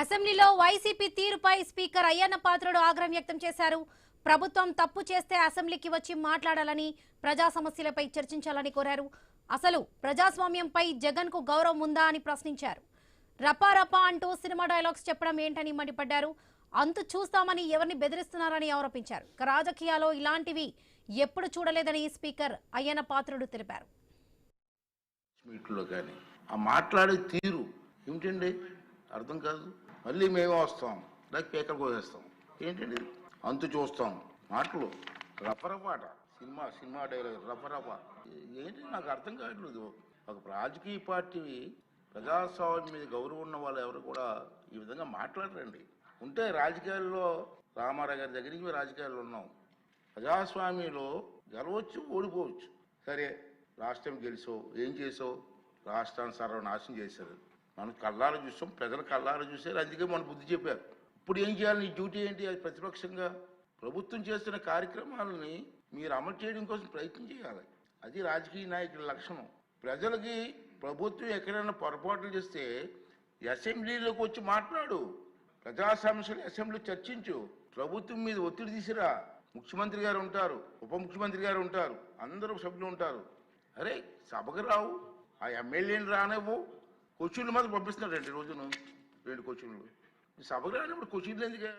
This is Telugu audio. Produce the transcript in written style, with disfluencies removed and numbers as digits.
అసెంబ్లీలో వైసీపీ తీరుపై స్పీకర్ అయ్యన్న పాత్రుడు ఆగ్రహం వ్యక్తం చేశారు. ప్రభుత్వం తప్పు చేస్తే అసెంబ్లీకి వచ్చి మాట్లాడాలని, ప్రజా సమస్యలపై చర్చించాలని కోరారు. అసలు ప్రజాస్వామ్యంపై జగన్ కు గౌరవం ఉందా అని ప్రశ్నించారు. రపా రపా అంటూ సినిమా డైలాగ్స్ చెప్పడం ఏంటని మండిపడ్డారు. అంతు చూస్తామని ఎవరిని బెదిరిస్తున్నారని ఆరోపించారు. రాజకీయాల్లో ఇలాంటివి ఎప్పుడు చూడలేదని స్పీకర్ అయ్యన్న పాత్రుడు తెలిపారు. ఆ మాట్లాడే తీరు ఏమిటండి అర్థం కాదు. మళ్ళీ మేమే వస్తాం, లేక పేకలు కోసేస్తాం. ఏంటండి అంతు చూస్తాం మాటలు రపరపాట సినిమా డైలాగ్ రపరప ఏంటి నాకు అర్థం కావట్లేదు. ఒక రాజకీయ పార్టీ ప్రజాస్వామ్యం మీద గౌరవం ఉన్న వాళ్ళు ఎవరు కూడా ఈ విధంగా మాట్లాడరండి. ఉంటే రాజకీయాల్లో రామారావు గారి దగ్గర నుంచి రాజకీయాల్లో ఉన్నాం. ప్రజాస్వామ్యంలో గెలవచ్చు, ఓడిపోవచ్చు. సరే లాస్ట్ టైం గెలిచావు, ఏం చేసావు? రాష్ట్రాన్ని సర్వనాశనం చేశారు. మనం కళ్ళారా చూసాం, ప్రజల కళ్ళారా చూశారు, అందుకే మన బుద్ధి చెప్పారు. ఇప్పుడు ఏం చేయాలి? నీ డ్యూటీ ఏంటి? అది ప్రతిపక్షంగా ప్రభుత్వం చేస్తున్న కార్యక్రమాలని మీరు అమలు చేయడం కోసం ప్రయత్నం చేయాలి. అది రాజకీయ నాయకుల లక్షణం. ప్రజలకి ప్రభుత్వం ఎక్కడైనా పొరపాట్లు చేస్తే అసెంబ్లీలోకి వచ్చి మాట్లాడు, ప్రజా సమస్యలు అసెంబ్లీ చర్చించు, ప్రభుత్వం మీద ఒత్తిడి తీసిరా. ముఖ్యమంత్రి గారు ఉంటారు, ఉప ముఖ్యమంత్రి గారు ఉంటారు, అందరూ సభ్యులు ఉంటారు. అరే సభకు రావు, ఆ ఎమ్మెల్యేని రానివ్వు, క్వశ్చన్లు మాత్రం పంపిస్తున్నారండి రోజును 2 క్వశ్చన్లు. సభకు రానిప్పుడు క్వశ్చన్లు ఎందుకే?